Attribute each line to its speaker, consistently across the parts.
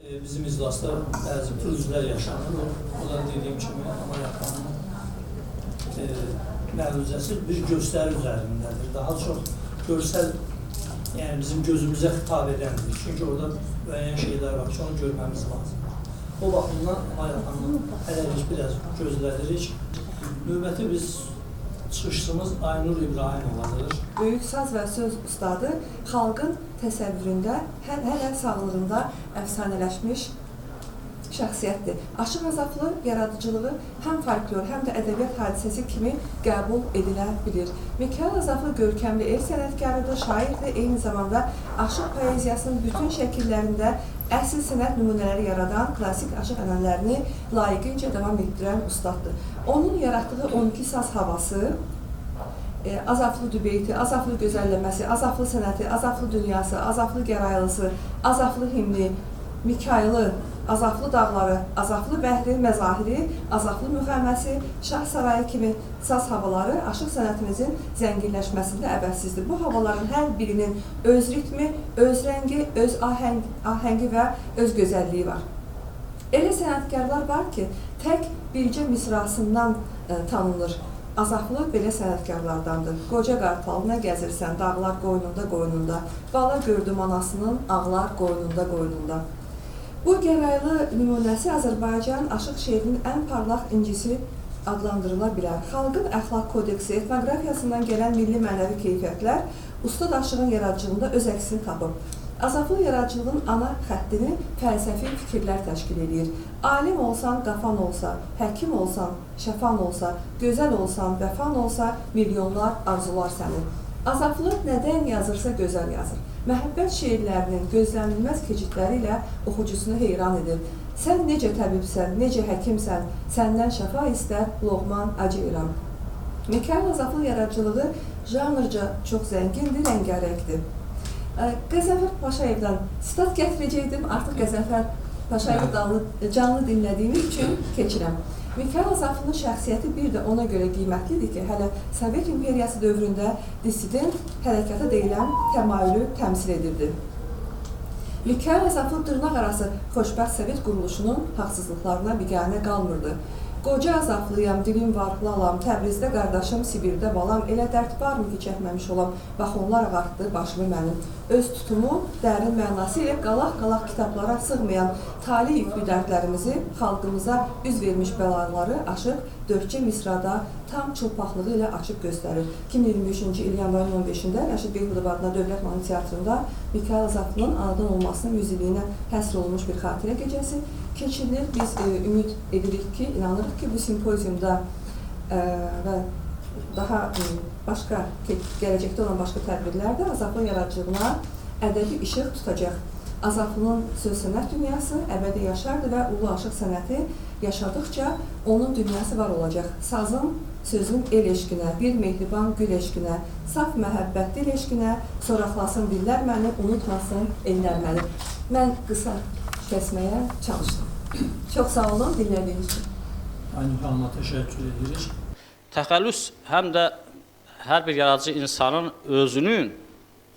Speaker 1: Bizim iclasda bəzi pürüzlər yaşanır. O da dediyim kimi Amerikanın məruzəsi bir göstəri üzərindədir. Daha çox görsəl, yəni bizim gözümüzə xitab edəndir. Çünki orada müəyyən şeylər var ki, onu görməmiz lazımdır. O baxımdan Amerikanın hələlik biraz gözlədirik. Növbəti biz çıxışımız Aynur İbrahimovadır.
Speaker 2: Böyük saz və söz ustadı xalqın təsəvvüründə, hələ sağlığında əfsanələşmiş şəxsiyyətdir. Aşıq Azaflı yaradıcılığı həm folklor, həm də ədəbiyyat hadisəsi kimi qəbul edilə bilir. Mikayıl Azaflı görkəmli el sənətkarıdır, şairdir, eyni zamanda aşıq poeziyasının bütün şəkillərində əsl sənət nümunələri yaradan, klassik aşıq ənənələrini layiqincə davam etdirən ustaddır. Onun yaratdığı 12 saz havası, Azaflı dübeyti, Azaflı gözəlləməsi, Azaflı sənəti, Azaflı dünyası, Azaflı gəraylısı, Azaflı himni, Mikayılı, Azaflı dağları, Azaflı bəhri, məzahiri, Azaflı müğəmməsi, Şah sarayı kimi saz havaları aşıq sənətimizin zənginləşməsində əvəzsizdir. Bu havaların hər birinin öz ritmi, öz rəngi, öz ahəngi və öz gözəlliyi var. Elə sənətkarlar var ki, tək bircə misrasından tanınır. Azaflı belə sənətkarlardandır. Qoca qartal, nə gəzirsən, dağlar qoynunda, bala gördüm anasının, ağlar qoynunda. Bu gəraylı nümunəsi Azərbaycan aşıq şeirinin ən parlaq incisi adlandırıla bilər. Xalqın əxlaq kodeksi, etnografiyasından gələn milli mənəvi keyfiyyətlər ustad aşığın yaradıcılığında öz əksini tapıb. Azaflı yaradıcılığın ana xəttini fəlsəfi fikirlər təşkil edir. Alim olsan, qafan olsa, həkim olsan, şəfan olsa, gözəl olsan, vəfan olsa, milyonlar arzular səni. Azaflı nədən yazırsa gözəl yazır. Məhəbbət şeirlərinin gözlənilməz keçidləri ilə oxucusunu heyran edir. Sən necə təbibsən, necə həkimsən, səndən şəfa istər, Loğman Acıyıram. Mikayıl Azaflı yaradıcılığı janrca çox zəngindir, rəngarəngdir. Qəzənfər Paşayevdən sitat gətirəcəkdim, artıq Qəzənfər Paşayev canlı dinlədiyimiz üçün keçirəm. Mikayıl Azaflının şəxsiyyəti bir də ona görə qiymətlidir ki, hələ Sovet İmperiyası dövründə dissident hərəkata deyilən təmayülü təmsil edirdi. Mikayıl Azaflı dırnaq arası xoşbəxt Sovet quruluşunun haqsızlıqlarına biganə qalmırdı. Qoca Azaflıyam, dilim varlalam, Təbrizdə qardaşım, Sibirdə balam, elə dərd varmı ki, çəkməmiş olam, bax onlar ağartdı başımı mənim. Öz tutumu, dərin mənası ilə qalaq-qalaq kitablara sığmayan tali yüklü dərdlərimizi, xalqımıza üz vermiş bəlaları aşıq, dördcə misrada tam çılpaqlığı ilə açıb göstərir. 2023-cü il yanvarın 15-də Rəşid Beyhudov adına Dövlət Mahnı Teatrında Mikayıl Azaflının anadan olmasının 100 illiyinə həsr olunmuş bir xatirə gecəsi keçirilir. Biz ümid edirik ki, inanırıq ki, bu simpoziumda və daha başqa, gələcəkdə olan başqa tədbirlərdə Azaflı yaradıcılığına ədəbi işıq tutacaq. Azaflının söz sənət dünyası əbədi yaşardı və ulu aşıq sənəti yaşadıqca onun dünyası var olacaq. Sazın, sözün el eşqinə, bir mehriban gül eşqinə, saf məhəbbət dil eşqinə, soraqlasın dillər məni, unutmasın ellər məni. Mən qısa kəsməyə çalışdım. Çox sağ olun, dinlədiyiniz üçün.
Speaker 1: Aynur xanıma təşəkkür edirik.
Speaker 3: Təxəllüs həm də hər bir yaradıcı insanın özünün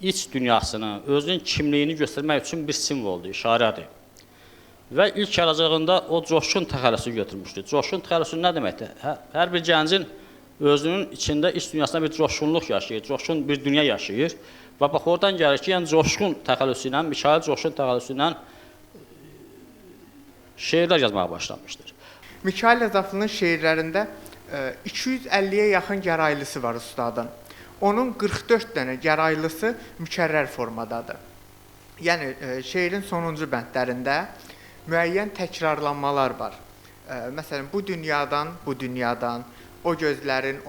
Speaker 3: iç dünyasını, özünün kimliyini göstərmək üçün bir simvoldur, işarədir. Və ilk yaradıcılığında o coşqun təxəllüsü götürmüşdür. Coşqun təxəllüsü nə deməkdir? Hər bir gəncin özünün içində iç dünyasında bir coşqunluq yaşayır, coşqun bir dünya yaşayır. Və bax, oradan gəlir ki, yəni coşqun təxəllüsü ilə, Mikayıl coşqun təxəllüsü ilə şeirlər yazmağa başlamışdır.
Speaker 4: Mikayıl Azaflının şeirlərində 250-yə yaxın gəraylısı var ustadın. Onun 44 dənə gəraylısı mükərrər formadadır. Yəni, şeirin sonuncu bəndlərində müəyyən təkrarlanmalar var. Məsələn, bu dünyadan, o gözlərin,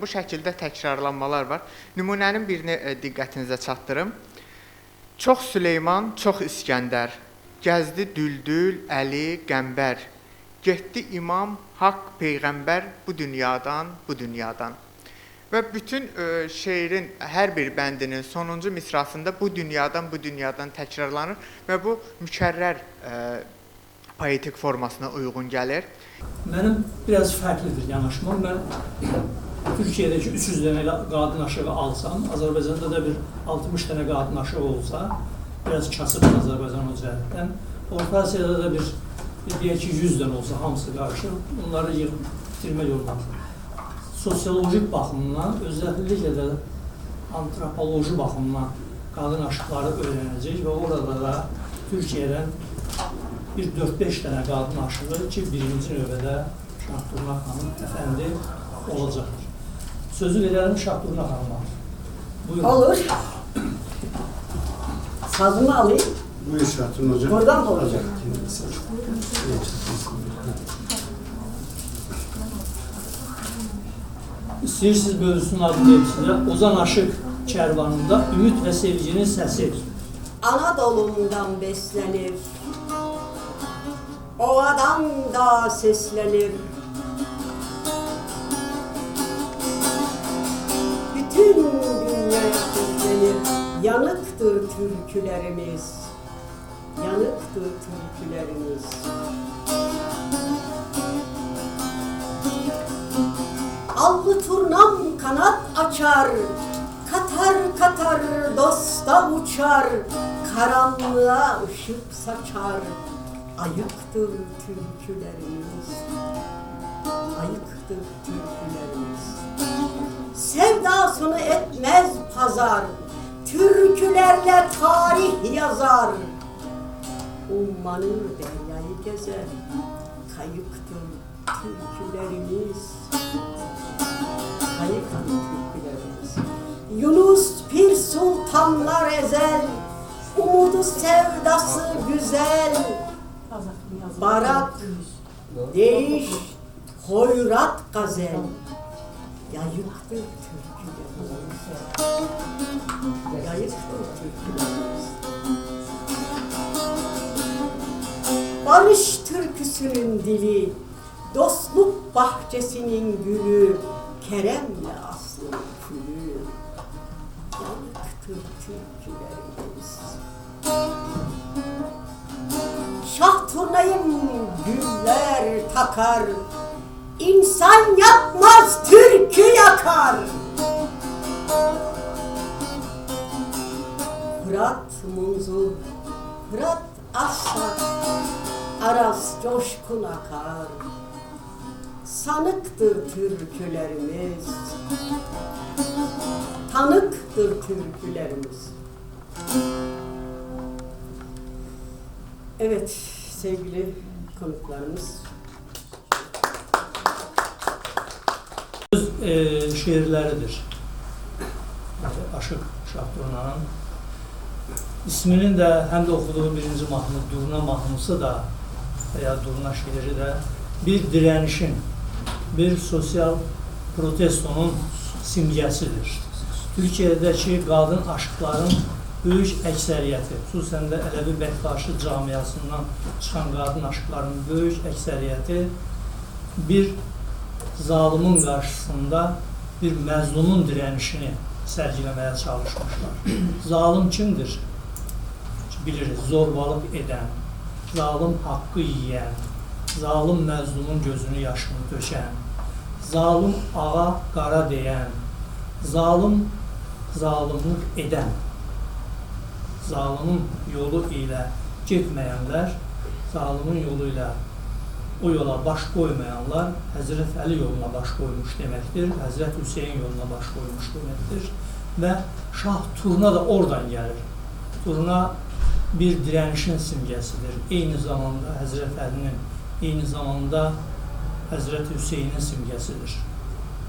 Speaker 4: bu şəkildə təkrarlanmalar var. Nümunənin birini diqqətinizə çatdırım. Çox Süleyman, çox İskəndər, gəzdi Düldül, Əli, Qəmbər, getdi İmam, Haqq, Peyğəmbər bu dünyadan. Və bütün şeirin hər bir bəndinin sonuncu misrasında bu dünyadan təkrarlanır və bu mükərrər poetik formasına uyğun gəlir.
Speaker 1: Mənim biraz fərqlidir yanaşmam. Mən Türkiyədəki 300 dənə qadın aşığı alsam, Azərbaycanda da bir 60 dənə qadın aşığı olsa, biraz kasıbdır Azərbaycan o cəhətdən. Orta Asiyada da bir deyək ki, 100-dən olsa hamısı qarışır, bunları yığıb bitirmək olmaz. Sosiolojik baxımdan, özelliklə də antropoloji baxımdan qadın aşıqları öyrənəcək və orada da Türkiyədən bir 4-5 dənə qadın aşığı ki, birinci növbədə Şahdurna xanım əfəndi olacaqdır. Sözü verəlim Şahdurna xanıma. Buyurun.
Speaker 5: Olur. Sazımı alayım.
Speaker 6: Buyur Şahdurna hocam.
Speaker 5: Buradan mı olacak?
Speaker 1: İstəyirsiniz bölüsünün adı deyim sizə. Ozan Aşıq Kərvanında Ümid və Sevginin səsi.
Speaker 5: Anadolu'ndan beslenir. Ovadan da seslenir. Bütün dünyaya seslenir. Yanıktır türkülerimiz. Yanıktır türkülerimiz. Allı turnam kanat açar, katar katar dosta uçar, karanlığa ışık saçar. Ayıktır türkülerimiz, ayıktır türkülerimiz. Sevdasını etmez pazar, türkülerle tarih yazar. Ummanın deryayı gezer, kayıktır türkülerimiz. Kayıktır türkülerimiz. Yunus Pir Sultanlar ezel, umudu sevdası güzel. Barak, değiş, hoyrat gazel. Yayıktır türkülerimiz. Yayıktır türkülerimiz. Barış türküsünün dili, dostluk bahçesinin gülü, Kerem'le aslın külü. Yanıktır türkülerimiz. Şahturnayım güller takar, İnsan yapmaz türkü yakar. Fırat munzur, Fırat aslan, Aras coşkun akar. Sanıktır türkülerimiz, tanıktır türkülerimiz. Evet sevgili konuklarımız.
Speaker 1: Öz şeirləridir. Aşıq Şahdurnanın. İsminin də həm də oxuduğum birinci mahnı, Durna mahnısı da veya Durna şeiri də bir dirənişin, bir sosial protestonun simgəsidir. Türkiyədəki qadın aşıqların böyük əksəriyyəti, xüsusən də Ələvi Bəxtaşi camiasından çıxan qadın aşıqların böyük əksəriyyəti bir zalimin qarşısında bir məzlumun dirənişini sərgiləməyə çalışmışlar. Zalim kimdir? Biliriz, zorbalıq edən, zalim haqqı yiyən, zalim məzlumun gözünü yaşını tökən, zalim ağa qara deyən, zalim zalimlik edən, zalimin yolu ilə getməyənlər, zalimin yolu ilə o yola baş qoymayanlar Həzrət Əli yoluna baş qoymuş deməkdir, Həzrət Hüseyin yoluna baş qoymuş deməkdir və Şah Turna da oradan gəlir. Turna bir dirənişin simgəsidir. Eyni zamanda Həzrət Əlinin, eyni zamanda Həzrət Hüseyinin simgəsidir.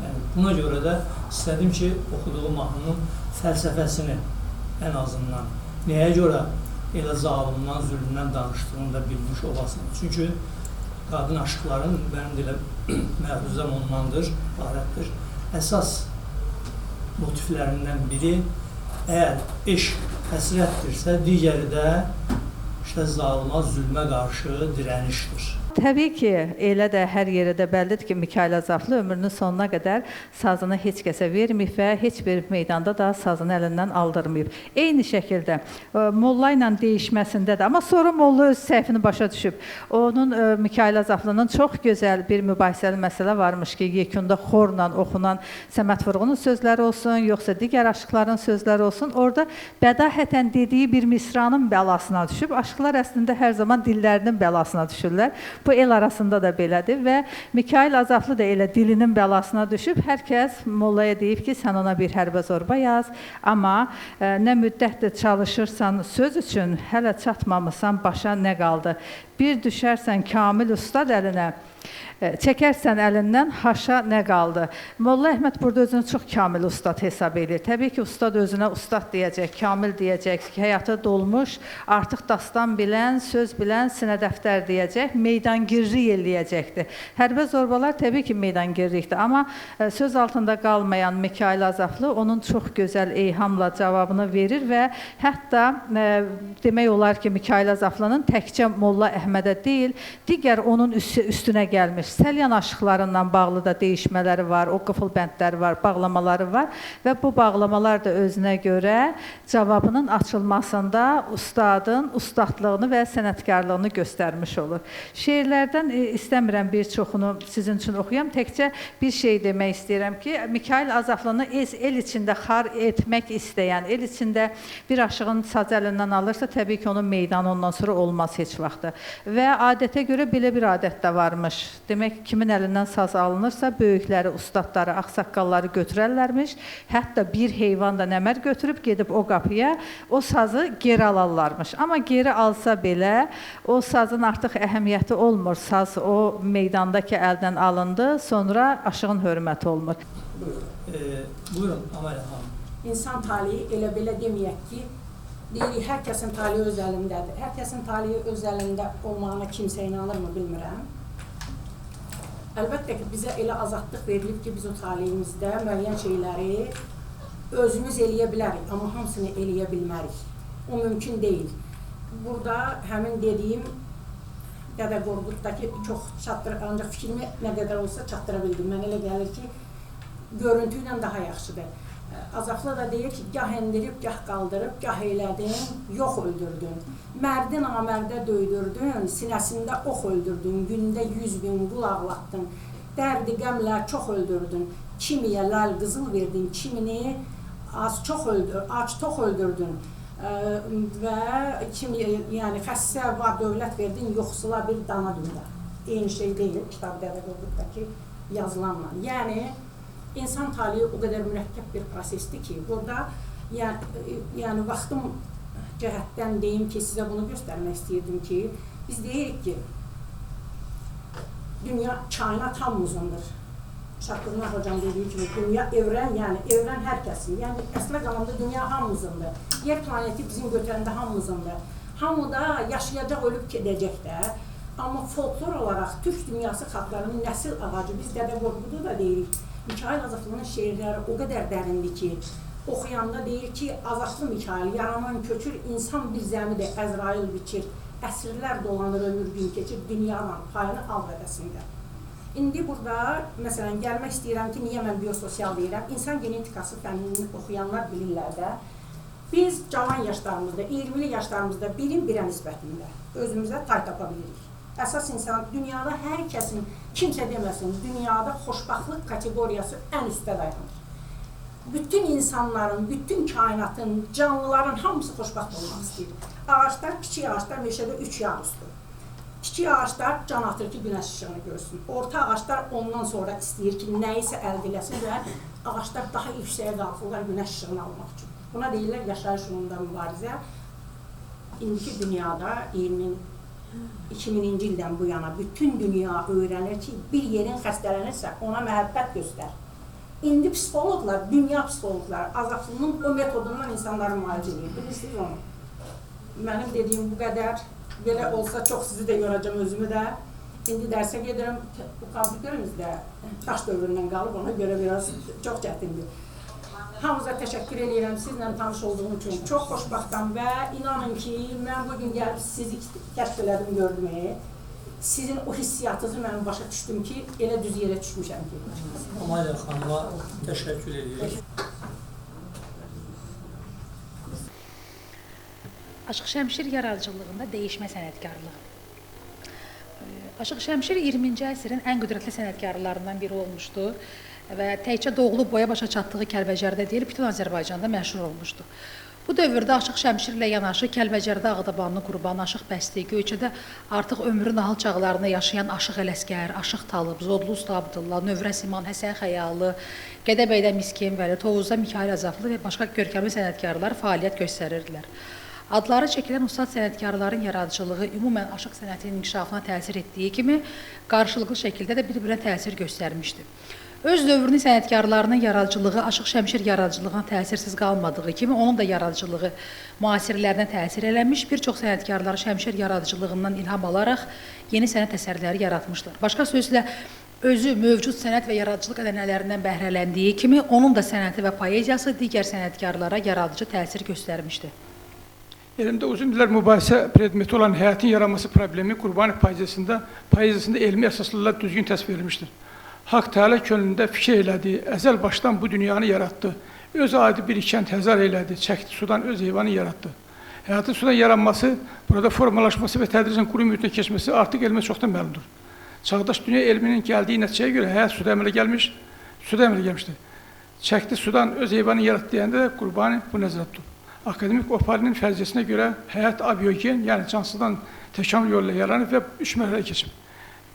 Speaker 1: Yəni, buna görə də istədim ki, oxuduğum mahnının fəlsəfəsini ən azından nəyə görə elə zalimdən, zülmdən danışdığını da bilmiş olasın. Çünki qadın aşıqların mənim də elə məhuzəm ondandır, ibarətdir. Əsas motiflərindən biri əgər eşq həsrətdirsə, digəri də zalıma, zülmə qarşı dirənişdir.
Speaker 6: Təbii ki, elə də hər yerə də bəllidir ki, Mikayıl Azaflı ömrünün sonuna qədər sazını heç kəsə verməyib və heç bir meydanda da sazını əlindən aldırmayıb. Eyni şəkildə Molla ilə deyişməsində də, amma sonra Molla öz səhvini başa düşüb. Onun Mikayıl Azaflının çox gözəl bir mübahisəli məsələ varmış ki, yekunda xorla oxunan Səməd Vurğunun sözləri olsun, yoxsa digər aşıqların sözləri olsun, orada bədahətən dediyi bir misranın bəlasına düşüb. Aşıqlar əslində hər zaman dillərinin bəlasına düşürlər. Bu el arasında da belədir və Mikayıl Azaflı da elə dilinin bəlasına düşüb. Hər kəs Mollaya deyib ki, sən ona bir hərbə zorba yaz, amma nə müddətdir çalışırsan söz üçün, hələ çatmamısan, başa nə qaldı? Bir düşərsən Kamil Ustad əlinə, çəkərsən əlindən, haşa nə qaldı? Molla Əhməd burada özünü çox kamil ustad hesab edir. Təbii ki, ustad özünə ustad deyəcək, kamil deyəcək, həyata dolmuş, artıq dastan bilən, söz bilən, sinə dəftər deyəcək, meydangirlik eləyəcəkdir. Hərbə zorbalar təbii ki, meydangirlikdir, amma söz altında qalmayan Mikayıl Azaflı onun çox gözəl eyhamla cavabını verir və hətta demək olar ki, Mikayıl Azaflının təkcə Molla Əhmədə deyil, digər onun üstünə gəlmiş Səlyan aşıqlarından bağlı da deyişmələri var, o qıfıl bəndləri var, bağlamaları var və bu bağlamalar da özünə görə cavabının açılmasında ustadın ustadlığını və sənətkarlığını göstərmiş olur. Şeirlərdən istəmirəm bir çoxunu sizin üçün oxuyam, təkcə bir şey demək istəyirəm ki, Mikayıl Azaflını el içində xar etmək istəyən, el içində bir aşığın saz əlindən alırsa, təbii ki, onun meydanı ondan sonra olmaz heç vaxtı. Və adətə görə belə bir adət də varmış. Demək, kimin əlindən saz alınırsa, böyükləri, ustadları, ağsaqqalları götürərlərmiş. Hətta bir heyvan da nəmər götürüb, gedib o qapıya o sazı geri alarlarmış. Amma geri alsa belə, o sazın artıq əhəmiyyəti olmur. Saz o meydandakı əldən alındı, sonra aşığın hörməti olmur.
Speaker 1: Buyurun, Amələ xanım.
Speaker 7: İnsan taliyi elə belə deməyək ki, deyirik, hər kəsin taliyi öz əlindədir. Hər kəsin taliyi öz əlində olmağına kimsə inanır mı, bilmirəm. Əlbəttə ki, bizə elə azadlıq verilib ki, biz o taliyimizdə müəyyən şeyləri özümüz eləyə bilərik, amma hamısını eləyə bilmərik. O mümkün deyil. Burada həmin dediyim Dədə Qorquddakı çox çatdırır, ancaq fikrimi nə qədər olsa çatdıra bildim. Mən elə gəlir ki, görüntü ilə daha yaxşıdır. Azaflı da deyir ki, gah endirib, gah qaldırıb, gah eylədin, yox öldürdün. Mərdi namərdə döydürdün, sinəsində ox öldürdün, gündə 100.000 qul ağlatdın. Dərdi qəmlə çox öldürdün, kimiyə ləl qızıl verdin, kimini ac tox öldürdün. Və yəni xəssə var dövlət verdin, yoxsula bir dana dünya. Eyni şey deyil, kitab Dədə Qorquddakı yazılanla. Yəni, İnsan taliyi o qədər mürəkkəb bir prosesdir ki, burada yəni vaxtım cəhətdən deyim ki, sizə bunu göstərmək istəyirdim ki, biz deyirik ki, dünya kainat hamımızındır. Şakirnar hocam dediyi kimi, dünya evrən, yəni evrən hər kəsin, yəni əslə qalanda dünya hamımızındır. Yer planeti bizim götürəndə hamımızındır. Hamı da yaşayacaq, ölüb gedəcək də. Amma folklor olaraq Türk dünyası xalqlarının nəsil ağacı, biz Dədə Qorqudu da deyirik. Mikayıl Azaflının şeirləri o qədər dərindir ki, oxuyanda deyir ki, Azaflı Mikayıl, yaranan köçür, insan bir zəmidir, Əzrail biçir, əsrlər dolanır, ömür gün keçir, dünyanın payını al vədəsində. İndi burada, məsələn, gəlmək istəyirəm ki, niyə mən biososial deyirəm, insan genetikası fənnini oxuyanlar bilirlər də, biz cavan yaşlarımızda, 20'li yaşlarımızda birin birə nisbətində özümüzə tay tapa bilirik. Əsas insan, dünyada hər kəsin, kimsə deməsin, dünyada xoşbaxtlıq kateqoriyası ən üstdə dayanır. Bütün insanların, bütün kainatın, canlıların hamısı xoşbaxt olmaq istəyir. Ağaçlar, kiçik ağaçlar meşədə 3 yağ üstü. Kiçik ağaçlar can atır ki, günəş işığını görsün. Orta ağaçlar ondan sonra istəyir ki, nəyisə əldə eləsin və ağaçlar daha yüksəyə qalxırlar günəş işığını almaq üçün. Buna deyirlər yaşayış yolunda mübarizə. İndiki dünyada 2000-ci ildən bu yana bütün dünya öyrənir ki, bir yerin xəstələnirsə ona məhəbbət göstər. İndi psixologlar, dünya psixologlar Azaflının o metodundan insanları müalicə edir. Bilirsiniz onu? Mənim dediyim bu qədər, belə olsa çox sizi də yoracam özümü də. İndi dərsə gedirəm, bu kompüterimizdə daş dövründən qalıb, ona görə biraz çox çətindir. Hamınıza təşəkkür edirəm, sizlə tanış olduğum üçün çox xoşbaxtam və inanın ki, mən bugün gəlib sizi kəşf elədim, gördüm. sizin o hissiyatınızı mən başa düşdüm ki, elə düz yerə düşmüşəm ki.
Speaker 1: Amalya xanıma təşəkkür edirik.
Speaker 8: Aşıq Şəmşir yaradıcılığında dəyişmə sənətkarlığı. Aşıq Şəmşir 20-ci əsrin ən qüdrətli sənətkarlarından biri olmuşdu və təkcə doğulub boya başa çatdığı Kəlbəcərdə deyil, bütün Azərbaycanda məşhur olmuşdu. Bu dövrdə Aşıq Şəmşirlə yanaşı Kəlbəcərdə Ağdabanlı Qurban, Aşıq Bəsti, Göyçədə artıq ömrün nahal çağlarını yaşayan Aşıq Ələsgər, Aşıq Talıb, Zodlu Usta Abdullah, Növrə Siman, Həsən Xəyalı, Gədəbəydə Miskin Vəli, Tovuzda Mikayıl Azaflı və başqa görkəmli sənətkarlar fəaliyyət göstərirdilər. Adları çəkilən ustad sənətkarların yaradıcılığı ümumən aşıq sənətinin inkişafına təsir etdiyi kimi, qarşılıqlı şəkildə də bir-birinə təsir göstərmişdi. Öz dövrünün sənətkarlarının yaradıcılığı Aşıq Şəmşir yaradıcılığına təsirsiz qalmadığı kimi, onun da yaradıcılığı müasirlərinə təsir eləmiş, bir çox sənətkarlar Şəmşir yaradıcılığından ilham alaraq yeni sənət əsərləri yaratmışlar. Başqa sözlə, özü mövcud sənət və yaradıcılıq ənənələrindən bəhrələndiyi kimi, onun da sənəti və poeziyası digər sənətkarlara yaradıcı təsir göstərmişdi.
Speaker 9: Elimdə uzun illər mübahisə predmeti olan həyatın yaranması problemi Qurbanı poeziyasında elmi əsaslarla düzgün təsvir edilmişdir. Haqq Teala könlündə fikir elədi, əzəl başdan bu dünyanı yarattı. Öz adi bir kənd həzar elədi, çəkdi sudan öz heyvanı yarattı. Həyatın sudan yaranması, burada formalaşması və tədricən quru mühitə keçməsi artıq elmə çoxdan məlumdur. Çağdaş dünya elminin gəldiyi nəticəyə görə həyat suda əmələ gəlmişdir. Çəkdi sudan öz heyvanı yarattı deyəndə də Qurbanı bu nəzərdə tutub. Akademik Opalinin fərziyyəsinə görə həyat abiyogen, yəni cansızdan təkamül yolu ilə yaranıb və 3 mərhələ keçib.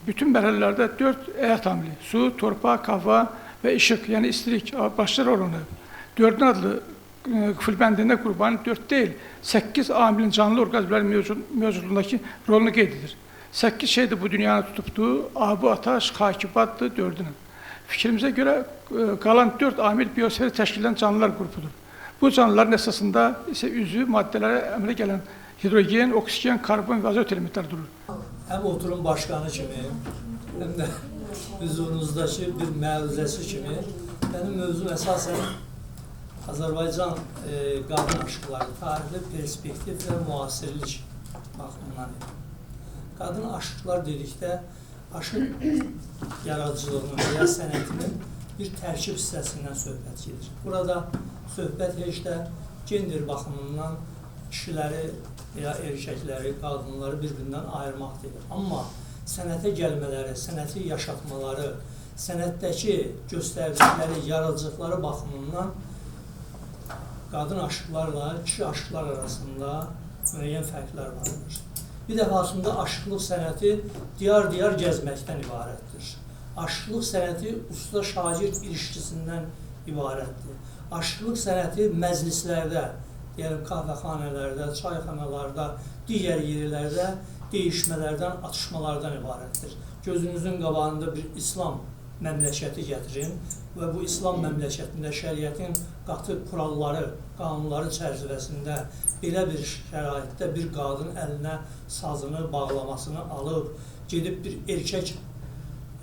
Speaker 9: Bütün mərhələlərdə 4 həyat amili, su, torpaq, hava və işıq, yəni istilik başlar oranıb. 4-ün adlı qıfılbəndində Qurbanı 4 deyil, 8 amilin canlı orqazmlərin mövcudluğundakı rolunu qeyd edir. 8 şeydir bu dünyanı tutubdu, abu, ataş, xakibaddır 4-ünün. Fikrimizə görə qalan 4 amil biosferi təşkil edən canlılar qrupudur. Bu canlıların əsasında isə üzvü maddələrə əmələ gələn hidrogen, oksigen, karbon və azot elementləri durur.
Speaker 1: Həm oturum başqanı kimi, həm də hüzurunuzdakı bir məruzəsi kimi, mənim mövzum əsasən Azərbaycan qadın aşıqları, tarixli perspektiv və müasirlik baxımından edir. Qadın aşıqlar dedikdə, aşıq yaradıcılığının və ya sənətinin bir tərkib hissəsindən söhbət gedir. Burada söhbət heç də gender baxımından kişiləri və ya erkəkləri, qadınları bir-birindən ayırmaq deyil. Amma sənətə gəlmələri, sənəti yaşatmaları, sənətdəki göstərdikləri, yaradıcılıqları baxımından qadın aşıqlarla kişi aşıqlar arasında müəyyən fərqlər vardır. Bir dəfasında aşıqlıq sənəti diyar-diyar gəzməkdən ibarətdir. Aşıqlıq sənəti usta-şagird ilişkisindən ibarətdir. Aşıqlıq sənəti məclislərdə, yəni kahvəxanələrdə, çayxanalarda, digər yerlərdə deyişmələrdən, atışmalardan ibarətdir. Gözünüzün qabağında bir İslam məmləkəti gətirin və bu İslam məmləkətində şəriətin qatı kuralları, qanunları çərçivəsində belə bir şəraitdə bir qadın əlinə sazını, bağlamasını alıb, gedib bir erkək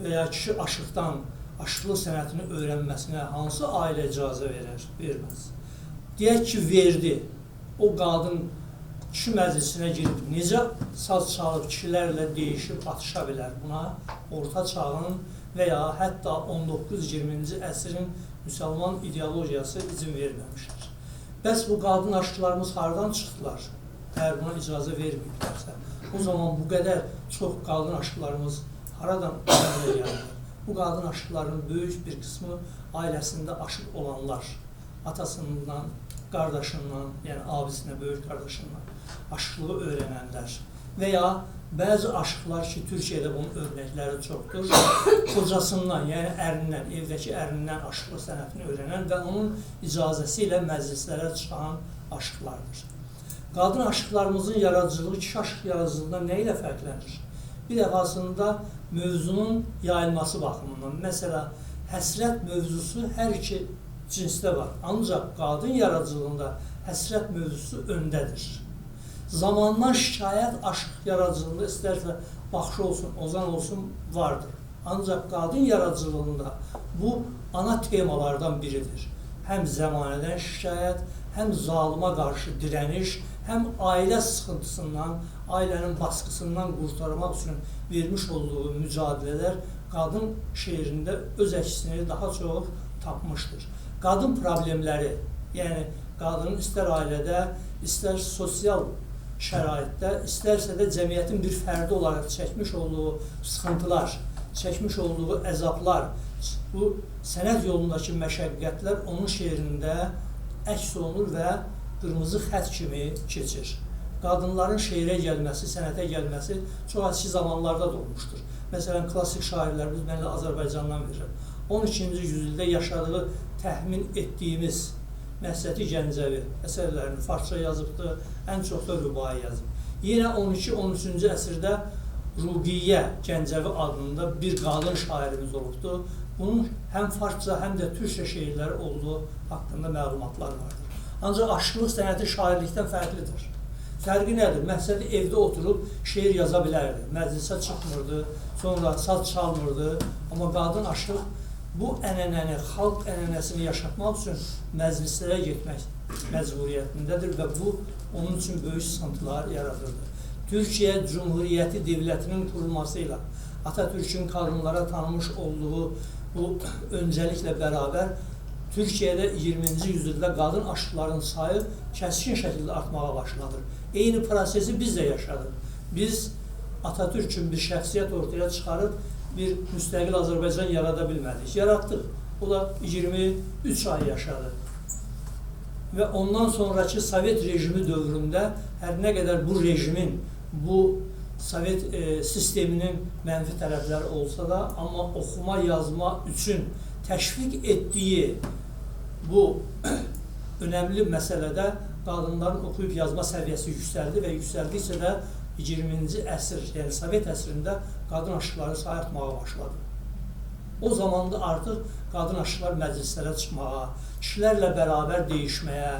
Speaker 1: və ya kişi aşıqdan aşıqlıq sənətini öyrənməsinə hansı ailə icazə verir, verməz. Deyək ki, verdi, o qadın kişi məclisinə girib necə saz çalıb kişilərlə deyişib atışa bilər buna orta çağın və ya hətta 19-20-ci əsrin müsəlman ideologiyası izin verməmişdir. Bəs bu qadın aşıqlarımız hardan çıxdılar? Əgər buna icazə verməyiblərsə, o zaman bu qədər çox qadın aşıqlarımız haradan əmələ gəlir? Bu qadın aşıqlarının böyük bir qismi ailəsində aşıq olanlar, atasından, qardaşından, yəni abisinə, böyük qardaşından aşıqlığı öyrənənlər və ya bəzi aşıqlar ki, Türkiyədə bunun örnəkləri çoxdur, kocasından, yəni ərindən, evdəki ərindən aşıqlıq sənətini öyrənən və onun icazəsi ilə məclislərə çıxan aşıqlardır. Qadın aşıqlarımızın yaradıcılığı kişi aşıq yaradıcılığından nə ilə fərqlənir? Bir dəfasında mövzunun yayılması baxımından, məsələ, həsrət mövzusu hər iki cinsdə var, ancaq qadın yaradıcılığında həsrət mövzusu öndədir. Zamandan şikayət aşıq yaradıcılığında istərsə baxşı olsun, ozan olsun vardır. Ancaq qadın yaradıcılığında bu ana temalardan biridir. Həm zəmanədən şikayət, həm zalıma qarşı dirəniş, həm ailə sıxıntısından, ailənin baskısından qurtarmaq üçün vermiş olduğu mücadilələr qadın şeirində öz əksini daha çox tapmışdır. Qadın problemləri, yəni qadının istər ailədə, istər sosial şəraitdə, istərsə də cəmiyyətin bir fərdi olaraq çəkmiş olduğu sıxıntılar, çəkmiş olduğu əzablar, bu sənət yolundakı məşəqqətlər onun şeirində əks olunur və qırmızı xətt kimi keçir. Qadınların şeirə gəlməsi, sənətə gəlməsi çox əski zamanlarda da olmuşdur. Məsələn, klassik şairlərimiz, mən Azərbaycandan verirəm. 12-ci yüzildə yaşadığı təxmin etdiyimiz Məhsəti Gəncəvi əsərlərini farsça yazıbdır, ən çox da rübai yazıb. Yenə 12-13-cü əsrdə Ruqiyyə Gəncəvi adında bir qadın şairimiz olubdur. Bunun həm farsça, həm də türkçə şeirləri olduğu haqqında məlumatlar vardır. Ancaq aşıqlıq sənəti şairlikdən fərqlidir. Fərqi nədir? Məhsəti evdə oturub şeir yaza bilərdi, məclisə çıxmırdı, sonra saz çalmırdı. Amma qadın aşıq bu ənənəni, xalq ənənəsini yaşatmaq üçün məclislərə getmək məcburiyyətindədir və bu onun üçün böyük sıxıntılar yaradırdı. Türkiyə Cumhuriyyəti Devlətinin qurulması ilə Atatürk'ün qadınlara tanımış olduğu bu öncəliklə bərabər Türkiyədə 20-ci yüzildə qadın aşıqların sayı kəskin şəkildə artmağa başladı. Eyni prosesi biz də yaşadıq. Biz Atatürk'ün bir şəxsiyyət ortaya çıxarıb bir müstəqil Azərbaycan yarada bilmədik. Yaratdıq. O da 23 ay yaşadı. Və ondan sonraki Sovet rejimi dövründə hər nə qədər bu rejimin, bu Sovet sisteminin mənfi tərəfləri olsa da, amma oxuma, yazma üçün təşviq etdiyi bu önəmli məsələdə qadınların oxuyub yazma səviyyəsi yüksəldi və yüksəldikcə də 20-ci əsr, yəni Sovet əsrində qadın aşıqları sayı artmağa başladı. O zamanda artıq qadın aşıqlar məclislərə çıxmağa, kişilərlə bərabər deyişməyə,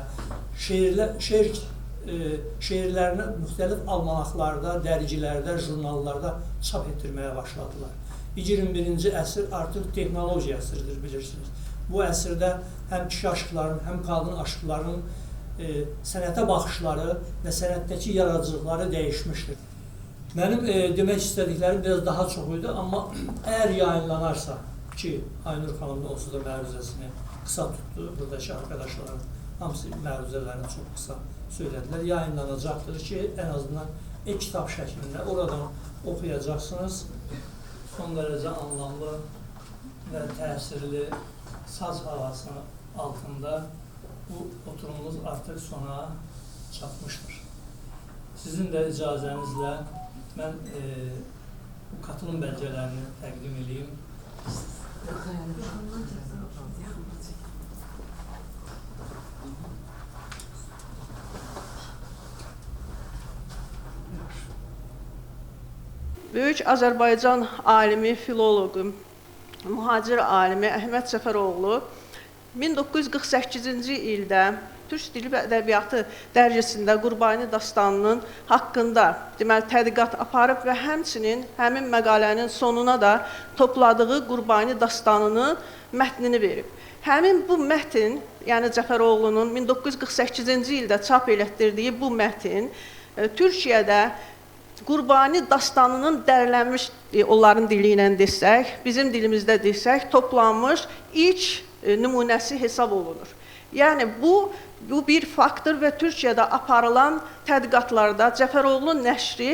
Speaker 1: şeirlərini müxtəlif almanaqlarda, dərgilərdə, jurnallarda çap etdirməyə başladılar. 21-ci əsr artıq texnologiya əsridir, bilirsiniz. Bu əsrdə həm kişi aşıqların, həm qadın aşıqların sənətə baxışları və sənətdəki yaradıcılıqları dəyişmişdir. Mənim demək istədiklərim biraz daha çox idi, amma əgər yayınlanarsa ki, Aynur xanımın onsuz da məruzəsini qısa tutdu, buradakı arkadaşların hamısı məruzələrini çox qısa söylədilər, yayınlanacaqdır ki, ən azından kitab şəklində oradan oxuyacaqsınız. Son dərəcə anlamlı və təsirli saz havası altında bu oturumumuz artıq sona çatmışdır. Sizin də icazənizlə mən bu katılım bəlgələrini təqdim edeyim.
Speaker 10: Böyük Azərbaycan alimi, filoloqu, mühacir alimi Əhməd Səfəroğlu 1948-ci ildə Türk Dili və Ədəbiyyatı dərgisində Qurbani dastanının haqqında deməli tədqiqat aparıb və həmçinin həmin məqalənin sonuna da topladığı Qurbani dastanının mətnini verib. Həmin bu mətn, yəni Cəfəroğlunun 1948-ci ildə çap elətdirdiyi bu mətn Türkiyədə Qurbani dastanının dərlənmiş, onların dili ilə desək, bizim dilimizdə desək, toplanmış ilk nümunəsi hesab olunur. Yəni bu bir faktdır və Türkiyədə aparılan tədqiqatlarda Cəfəroğlu nəşri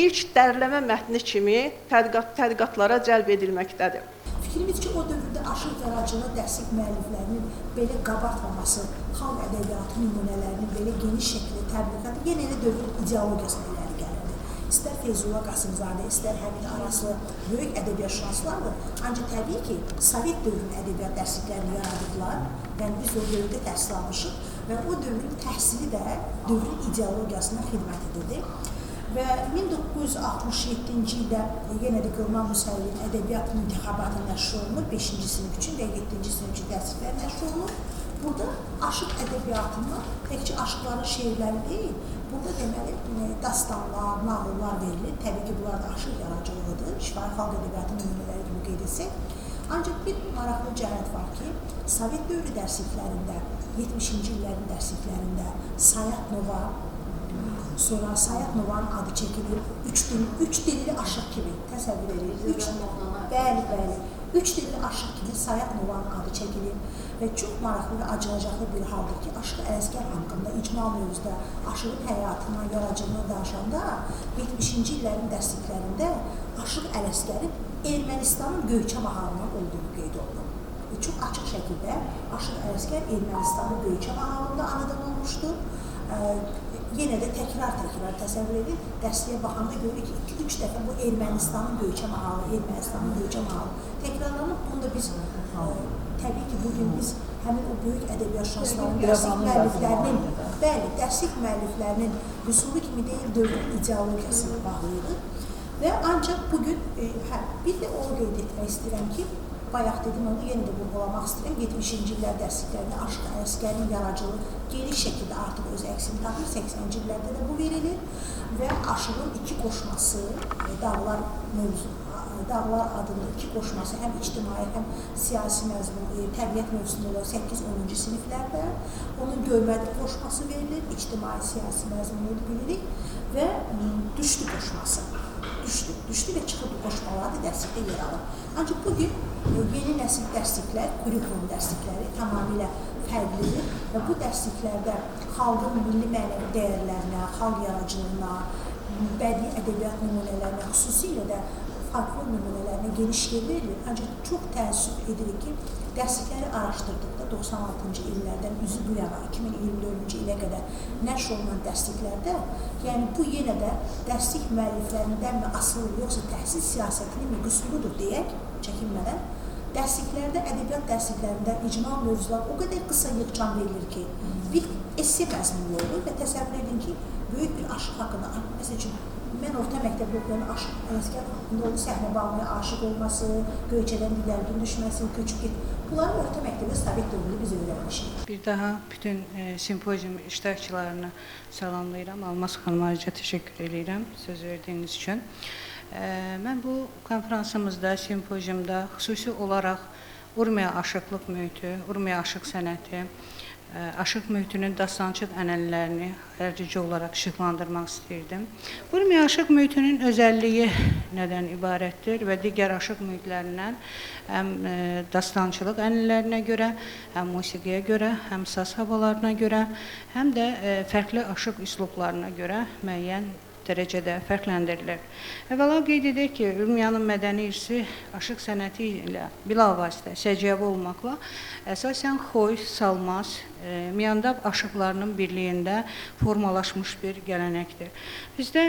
Speaker 10: ilk dərləmə mətni kimi tədqiqatlara cəlb edilməkdədir.
Speaker 7: Fikrimiz ki, o dövrdə aşıq yaradıcılığı dərslik müəlliflərinin belə qabartmaması, xalq ədəbiyyatı nümunələrinin belə geniş şəkildə təbliğatı yeni dövrün ideologiyasına irəli gəlirdi. İstər Feyzullah Qasımzadə, istər Həmid Araslı böyük ədəbiyyatşünaslardır. Ancaq təbii ki, Sovet dövrünün ədəbiyyat dərsliklərini yaradıblar. Yəni biz o dövrdə təhsil almışıq və o dövrün təhsili də dövrün ideologiyasına xidmət edirdi. Və 1967-ci ildə yenə də Qılman Musayevin ədəbiyyat müntəxabatı nəşr olunur, 5-ci sinif üçün və 7-ci sinif üçün dərsliklər nəşr olunur. Burada aşıq ədəbiyyatını, təkcə aşıqların şeirləri deyil, burada deməli dastanlar, nağıllar verilir. Təbii ki, bunlar da aşıq yaradıcılığıdır, şifahi xalq ədəbiyyatı nümunələri kimi qeyd etsək. Ancaq bir maraqlı cəhət var ki, Sovet dövrü dərsliklərində, 70-ci illərin dərsliklərində Sayat Nova, Sonra Sayat Novanın adı çəkilir. Üç dilli aşıq kimi təsəvvür edilir. Bəli. Üç dilli aşıq kimi Sayat Novanın adı çəkilir. Və çox maraqlı və acınacaqlı bir haldır ki, Aşıq Ələsgər haqqında icma mövzuda Aşığın həyatından, yaradıcılığından danışanda 70-ci illərin dəstəklərində Aşıq Ələsgərin Ermənistanın Göyçə mahalından olduğu qeyd olunur. Çox açıq şəkildə Aşıq Ələsgər Ermənistanın Göyçə mahalında anadan olmuşdur. Yenə də təkrar təsəvvür edin, dəstəyə baxanda görürük ki, 2-3 dəfə bu Ermənistanın Göyçə mahalı təkrarlanıb. Bunu da biz, təbii ki, bugün biz həmin o böyük ədəbiyyat şanslarının dərslik müəlliflərinin rüsulu kimi deyil, dövrün ideologiyasını bağlayırıq. Və ancaq bugün, bir də onu qeyd etmək istəyirəm ki, bayaq dedim onu, yenə də vurğulamaq istəyirəm. 70-ci illər dərsliklərində Aşıq Ələsgərin yaradıcılığı geniş şəkildə artıq öz əksini tapır. 80-ci illərdə də bu verilir və Aşığın iki qoşması, Dağlar adında iki qoşması həm ictimai, həm siyasi məzmun, təbiət mövzusunda olan 8-10-cu siniflərdə onun görmədi qoşması verilir, ictimai siyasi məzmununu bilirik və düşdü qoşması. Düşdü və çıxırdı qoşmaları da dərslikdə yer alır. Ancaq bugün yeni nəsil dərsliklər, kurikulum dərslikləri tamamilə fərqlidir və bu dərsliklərdə xalqın milli mənəvi dəyərlərinə, xalq yaradıcılığına, bədii ədəbiyyat nümunələrinə, xüsusilə də folklor nümunələrinə geniş yer verilir. Ancaq çox təəssüf edirik ki, dərslikləri araşdırdıqda 96-cı illərdən üzü bu yana 2024-cü ilə qədər nəşr olunan dərsliklərdə, yəni bu yenə də dərslik müəlliflərindən mi asılı, yoxsa təhsil siyasətinin mi qüsurudur deyək, çəkinmədən, dərsliklərdə, ədəbiyyat dərsliklərində icma mövzular o qədər qısa yığcam verilir ki, bir esse məzmunlu olur və təsəvvür edin ki, böyük bir aşıq haqqında, məsəl üçün, mən orta məktəbdə oxuyan Aşıq Ələsgər haqqında onun səhnə bağlamaya aşıq olması, Göyçədən digərgin düşməsi, köçüb get. Bunları orta məktəbdə Sovet dövründə biz öyrənmişik.
Speaker 11: Bir daha bütün simpozium iştirakçılarını salamlayıram. Almaz xanıma ayrıca təşəkkür edirəm söz verdiyiniz üçün. Mən bu konferansımızda, simpoziumda xüsusi olaraq Urmiya aşıqlıq mühiti, Urmiya aşıq sənəti, aşıq mühitinin dastançıl ənənələrini hərcici olaraq işıqlandırmaq istəyirdim. Urmiya aşıq mühitinin özəlliyi nədən ibarətdir və digər aşıq mühitlərindən həm dastançılıq ənənələrinə görə, həm musiqiyə görə, həm saz havalarına görə, həm də fərqli aşıq üslublarına görə müəyyən dərəcədə fərqləndirilir. Əvvəla qeyd edək ki, Urmiyanın mədəni irsi aşıq sənəti ilə bilavasitə səciyyəvi olmaqla əsasən Xoy, Salmaz, Miyandab aşıqlarının birliyində formalaşmış bir gələnəkdir. Bizdə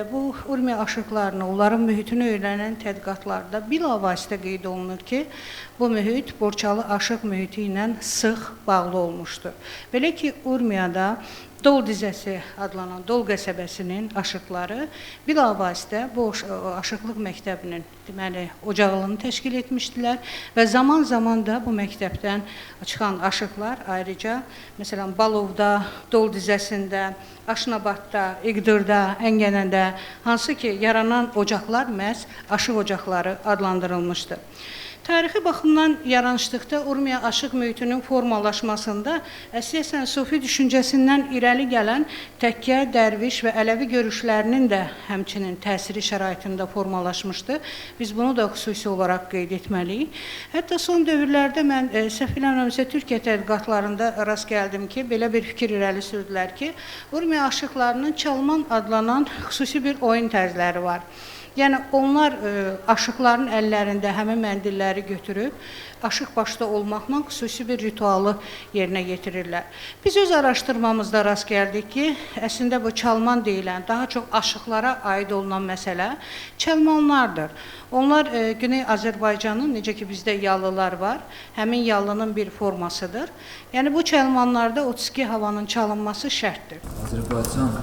Speaker 11: bu Urmiya aşıqlarını, onların mühitini öyrənən tədqiqatlarda bilavasitə qeyd olunur ki, bu mühit Borçalı aşıq mühiti ilə sıx bağlı olmuşdur. Belə ki, Urmiyada Dol dizəsi adlanan Dol qəsəbəsinin aşıqları bilavasitə bu aşıqlıq məktəbinin ocağılığını təşkil etmişdilər və zaman-zaman da bu məktəbdən çıxan aşıqlar ayrıca, məsələn, Balovda, Dol dizəsində, Aşnabadda, İqdırda, Əngənədə, hansı ki, yaranan ocaqlar məhz aşıq ocaqları adlandırılmışdır. Tarixi baxımdan yaranışdıqda Urmiya aşıq mühitinin formalaşmasında əsasən sufi düşüncəsindən irəli gələn təkkə, dərviş və ələvi görüşlərinin də həmçinin təsiri şəraitində formalaşmışdı. Biz bunu da xüsusi olaraq qeyd etməliyik. Hətta son dövrlərdə mən səhv eləmirəmsə Türkiyə tədqiqatlarında rast gəldim ki, belə bir fikir irəli sürdülər ki, Urmiya aşıqlarının çalman adlanan xüsusi bir oyun tərzləri var. Yəni, onlar aşıqların əllərində həmin məndilləri götürüb, aşıq başda olmaqla xüsusi bir ritualı yerinə yetirirlər. Biz öz araşdırmamızda rast gəldik ki, əslində bu çalman deyilən, daha çox aşıqlara aid olunan məsələ çalmanlardır. Onlar Güney Azərbaycanın, necə ki bizdə yallılar var, həmin yallının bir formasıdır. Yəni, bu çalmanlarda 32 havanın çalınması şərtdir.
Speaker 12: Azərbaycan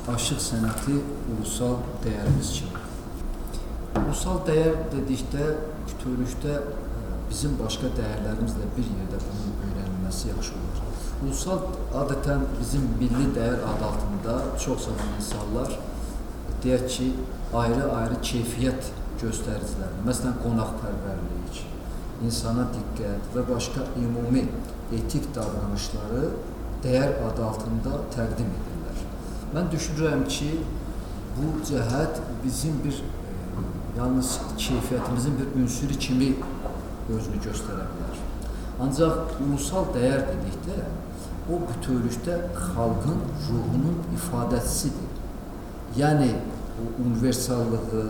Speaker 12: aşıq sənəti ulusal dəyərimiz kimi. Ulusal dəyər dedikdə, bütövlükdə bizim başqa dəyərlərimizlə bir yerdə bunun öyrənilməsi yaxşı olur. Ulusal adətən bizim milli dəyər adı altında çox zaman insanlar deyək ki, ayrı-ayrı keyfiyyət göstəricilərini, məsələn, qonaqpərvərlik, insana diqqət və başqa ümumi etik davranışları dəyər adı altında təqdim edirlər. Mən düşünürəm ki, bu cəhət bizim bir yalnız keyfiyyətimizin bir ünsürü kimi özünü göstərə bilər. Ancaq ulusal dəyər dedikdə, o bütövlükdə xalqın ruhunun ifadəsidir. Yəni, o universallığı,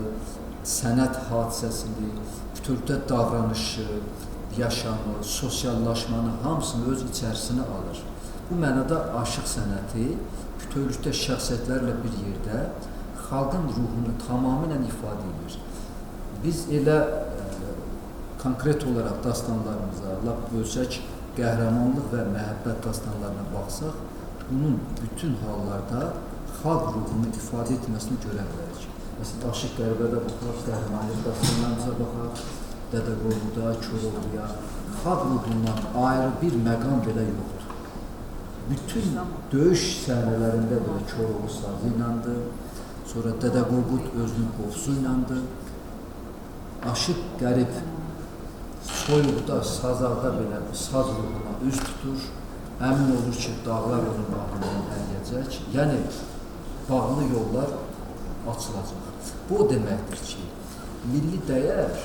Speaker 12: sənət hadisəsini, bütövlükdə davranışı, yaşamı, sosiallaşmanı hamısını öz içərisinə alır. Bu mənada aşıq sənəti bütövlükdə şəxsiyyətlərlə bir yerdə xalqın ruhunu tamamilə ifadə edir. Biz elə konkret olaraq dastanlarımıza, ölsək qəhrəmanlıq və məhəbbət dastanlarına baxsaq, bunun bütün hallarda xalq ruhunu ifadə etməsini görə bilərik. Məsələn, Aşıq Qəribədə baxaq, qəhrəmanlıq dastanlarımıza baxaq, Dədə Qorquda, Koroğluya, xalq ruhundan ayrı bir məqam belə yoxdur. Bütün döyüş səhnələrində belə Koroğlu sazı iləndir, sonra Dədə Qorqud özünün qofusu iləndir, Aşıq Qərib soyuqda, sazaqda belə saz ruhuna üz tutur, əmin olur ki, dağlar onun bağından əliyəcək, yəni bağlı yollar açılacaq. Bu o deməkdir ki, milli dəyər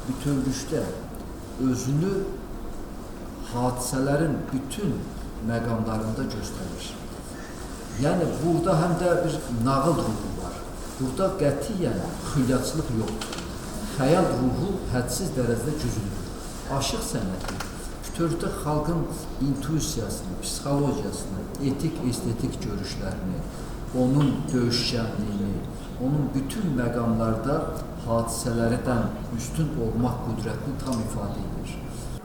Speaker 12: bütövlükdə özünü hadisələrin bütün məqamlarında göstərir. Yəni, burada həm də bir nağıl ruhu var. Burada qətiyyən xülyaçılıq yoxdur. Xəyal ruhu hədsiz dərəcədə güclüdür. Aşıq sənəti bütövlükdə xalqın intuisiyasını, psixologiyasını, etik, estetik görüşlərini, onun döyüşkənliyini, onun bütün məqamlarda hadisələrdən üstün olmaq qüdrətini tam ifadə edir.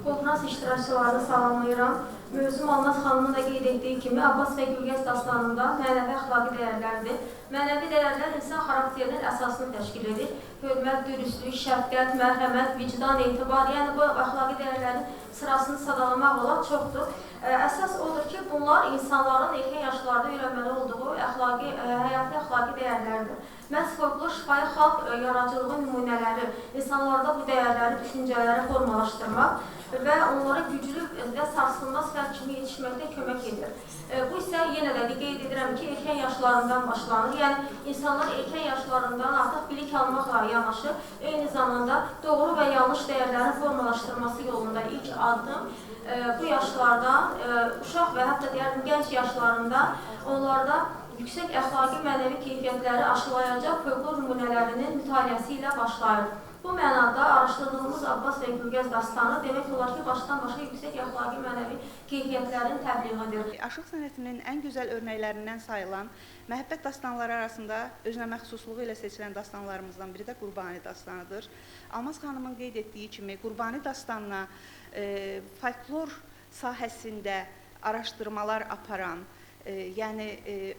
Speaker 13: Konfrans iştirakçılarını salamlayıram. Mövzum Almaz xanımın da qeyd etdiyi kimi Abbas və Gülgəz dastanında mənəvi əxlaqi dəyərlərdir. Mənəvi dəyərlər insan xarakterinin əsasını təşkil edir. Hörmət, dürüstlük, şəfqət, mərhəmət, vicdan, etibar, yəni bu əxlaqi dəyərlərin sırasını sadalamaq olar çoxdur. Əsas odur ki, bunlar insanların erkən yaşlarda öyrənməli olduğu həyati əxlaqi dəyərlərdir. Məhz folklor şifahi xalq yaradıcılığı nümunələri, insanlarda bu dəyərləri, düşüncələri formalaşdırmaq və onlara güclü və sarsılmaz fərq kimi yetişməkdə kömək edir. Bu isə yenə də qeyd edirəm ki, erkən yaşlarından başlanır. Yəni, insanlar erkən yaşlarından artıq bilik almaqla yanaşı, eyni zamanda doğru və yanlış dəyərlərin formalaşdırması yolunda ilk addım bu yaşlarda, uşaq və hətta deyərdim, gənc yaşlarında onlarda yüksək əxlaqi mənəvi keyfiyyətləri aşılayacaq folklor nümunələrinin mütaliəsi ilə başlayır. Bu mənada araşdırdığımız Abbas və Gülgəz dastanı demək olar ki, başdan-başa yüksək əxlaqi mənəvi keyfiyyətlərin təbliğidir.
Speaker 14: Aşıq sənətinin ən gözəl örnəklərindən sayılan məhəbbət dastanları arasında özünə məxsusluğu ilə seçilən dastanlarımızdan biri də Qurbani dastanıdır. Almaz xanımın qeyd etdiyi kimi, Qurbani dastanına folklor sahəsində araşdırmalar aparan, yəni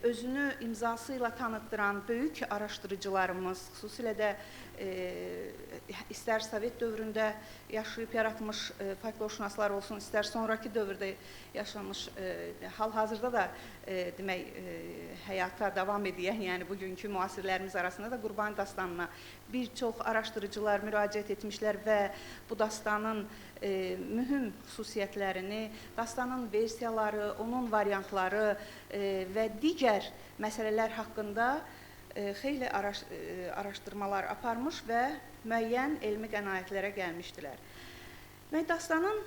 Speaker 14: özünü imzası ilə tanıtdıran böyük araşdırıcılarımız, xüsusilə də istər Sovet dövründə yaşayıb yaratmış folklorşünaslar olsun, istər sonraki dövrdə yaşamış, hal-hazırda da demək həyata davam edən, yəni bugünkü müasirlərimiz arasında da Qurbani dastanına bir çox araşdırıcılar müraciət etmişlər və bu dastanın mühüm xüsusiyyətlərini, dastanın versiyaları, onun variantları və digər məsələlər haqqında xeyli araşdırmalar aparmış və müəyyən elmi qənaətlərə gəlmişdilər. Dastanın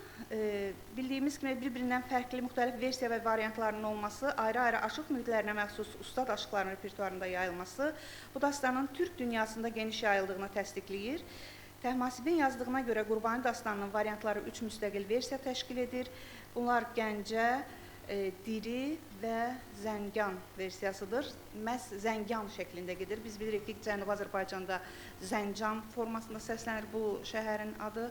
Speaker 14: bildiyimiz kimi bir-birindən fərqli müxtəlif versiya və variantlarının olması, ayrı-ayrı aşıq müridlərinə məxsus ustad aşıqların repertuarında yayılması bu dastanın türk dünyasında geniş yayıldığını təsdiqləyir. Təhmasibin yazdığına görə Qurbani dastanının variantları 3 müstəqil versiya təşkil edir. Bunlar Gəncə, Diri və Zəngan versiyasıdır. Məhz Zəngan şəklində gedir. Biz bilirik ki, Cənubi Azərbaycanda Zəncan formasında səslənir bu şəhərin adı.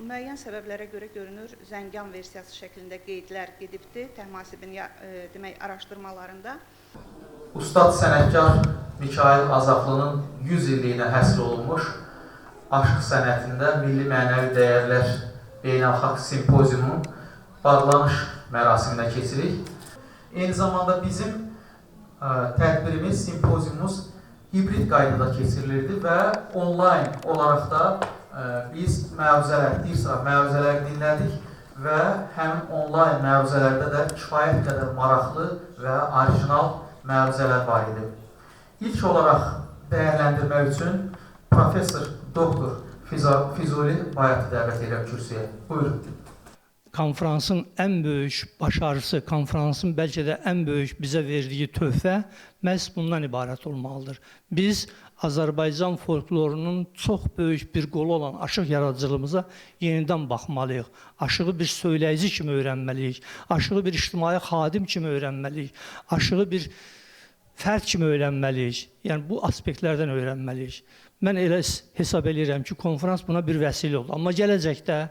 Speaker 14: Müəyyən səbəblərə görə görünür, Zəngan versiyası şəklində qeydlər gedibdir Təhmasibin demək araşdırmalarında.
Speaker 15: Ustad sənətkar Mikail Azaflının 100 illiyinə həsr olunmuş aşıq sənətində milli mənəvi dəyərlər beynəlxalq simpoziumunun bağlanış mərasiminə keçirik. Eyni zamanda bizim tədbirimiz, simpoziumumuz hibrid qaydada keçirilirdi və onlayn olaraq da biz bir sıra məruzələr dinlədik və həmin onlayn məruzələrdə də kifayət qədər maraqlı və orijinal məruzələr var idi. İlk olaraq dəyərləndirmək üçün Professor Doktor Füzuli Bayatı dəvət edirəm kürsüyə. Buyurun.
Speaker 1: Konferansın ən böyük başarısı, konferansın bəlkə də ən böyük bizə verdiyi töhfə məhz bundan ibarət olmalıdır. Biz Azərbaycan folklorunun çox böyük bir qolu olan aşıq yaradıcılığımıza yenidən baxmalıyıq. Aşığı bir söyləyici kimi öyrənməliyik. Aşığı bir ictimai xadim kimi öyrənməliyik. Aşığı bir fərd kimi öyrənməliyik. Yəni bu aspektlərdən öyrənməliyik. Mən elə hesab edirəm ki, konferans buna bir vəsilə oldu. Amma gələcəkdə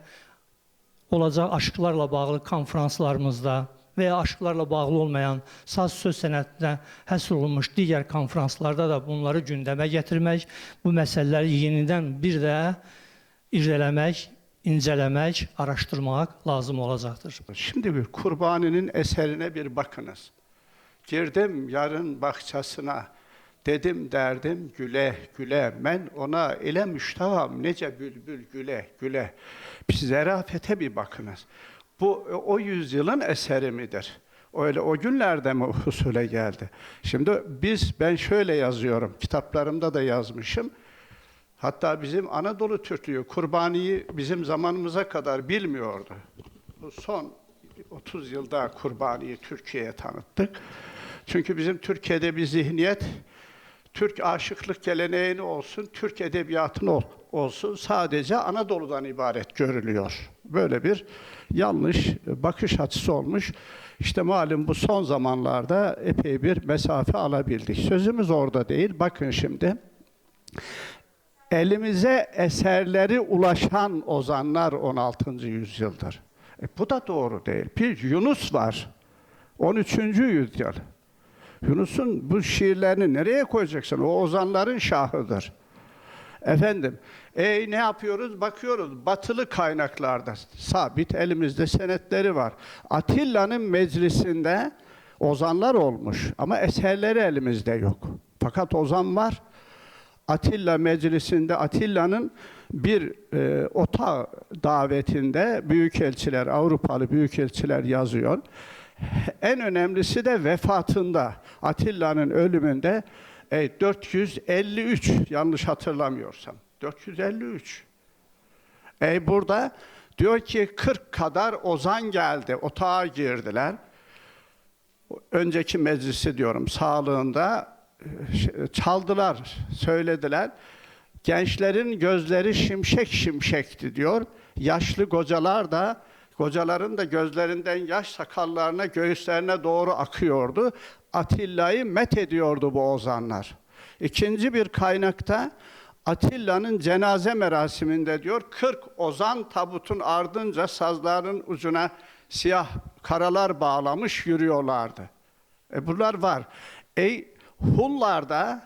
Speaker 1: olacaq aşıqlarla bağlı konferanslarımızda və ya aşıqlarla bağlı olmayan saz söz sənətinə həsr olunmuş digər konferanslarda da bunları gündəmə gətirmək, bu məsələləri yenidən bir də irdələmək, incələmək, araşdırmaq lazım olacaqdır.
Speaker 16: Şimdi bir Kurbani'nin eserine bir bakınız. Girdim yarın bahçesine, dedim derdim güle güle, ben ona ile müştaham, nece bülbül güle güle. Bir zerafete bir bakınız. Bu o yüzyılın eseri midir? Öyle o günlerde mi husule geldi? Şimdi ben şöyle yazıyorum, kitaplarımda da yazmışım. Hatta bizim Anadolu Türklüğü Kurbani'yi bizim zamanımıza kadar bilmiyordu. Bu son 30 yılda Kurbani'yi Türkiye'ye tanıttık. Çünkü bizim Türkiye'de bir zihniyet, Türk aşıklık geleneğini olsun, Türk edebiyatını olsun sadece Anadolu'dan ibaret görülüyor. Böyle bir yanlış bakış açısı olmuş. İşte malum bu son zamanlarda epey bir mesafe alabildik. Sözümüz orada değil. Bakın şimdi. Elimize eserleri ulaşan ozanlar 16. yüzyıldır. Bu da doğru değil. Bir Yunus var. 13. yüzyıl. Yunus'un bu şiirlerini nereye koyacaksın? O ozanların şahıdır. Efendim, ne yapıyoruz? Bakıyoruz, batılı kaynaklarda sabit elimizde senetleri var. Atilla'nın meclisinde ozanlar olmuş ama eserleri elimizde yok. Fakat ozan var. Atilla meclisinde Atilla'nın bir ota davetinde büyükelçiler, Avrupalı büyükelçiler yazıyor. En önemlisi de vefatında, Atilla'nın ölümünde 453, yanlış hatırlamıyorsam. 453. Burada diyor ki 40 kadar ozan geldi, otağa girdiler. Önceki meclisi diyorum, sağlığında çaldılar, söylediler. Gençlerin gözleri şimşek şimşekti diyor. Yaşlı kocalar da, kocaların da gözlerinden yaş sakallarına, göğüslerine doğru akıyordu. Atilla'yı met ediyordu bu ozanlar. İkinci bir kaynakta Atilla'nın cenaze merasiminde diyor 40 ozan tabutun ardınca sazların ucuna siyah karalar bağlamış yürüyorlardı. Bunlar var. Hunlarda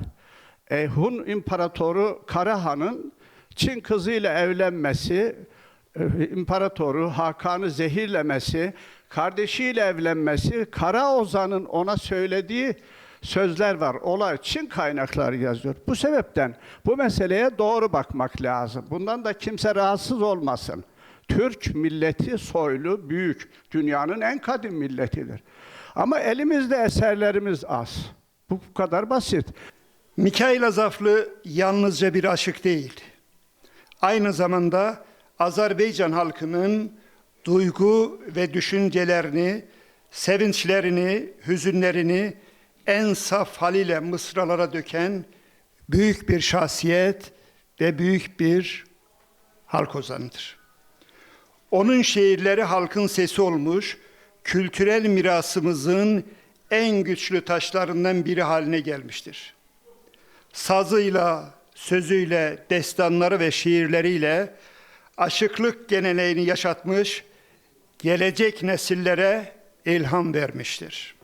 Speaker 16: Hun İmparatoru Karahan'ın Çin kızıyla evlenmesi, İmparatoru Hakan'ı zehirlemesi, kardeşiyle evlenmesi, Kara Ozan'ın ona söylediği sözler var. Olay Çin kaynakları yazıyor. Bu sebepten bu meseleye doğru bakmak lazım. Bundan da kimse rahatsız olmasın. Türk milleti soylu, büyük, dünyanın en kadim milletidir. Ama elimizde eserlerimiz az. Bu kadar basit.
Speaker 17: Mikail Azaflı yalnızca bir aşık değil. Aynı zamanda Azerbaycan halkının duygu ve düşüncelerini, sevinçlerini, hüzünlerini en saf haliyle mısralara döken büyük bir şahsiyet ve büyük bir halk ozanıdır. Onun şiirleri halkın sesi olmuş, kültürel mirasımızın en güçlü taşlarından biri haline gelmiştir. Sazıyla, sözüyle, destanları ve şiirleriyle aşıklık geleneğini yaşatmış, gelecek nesillere ilham vermiştir.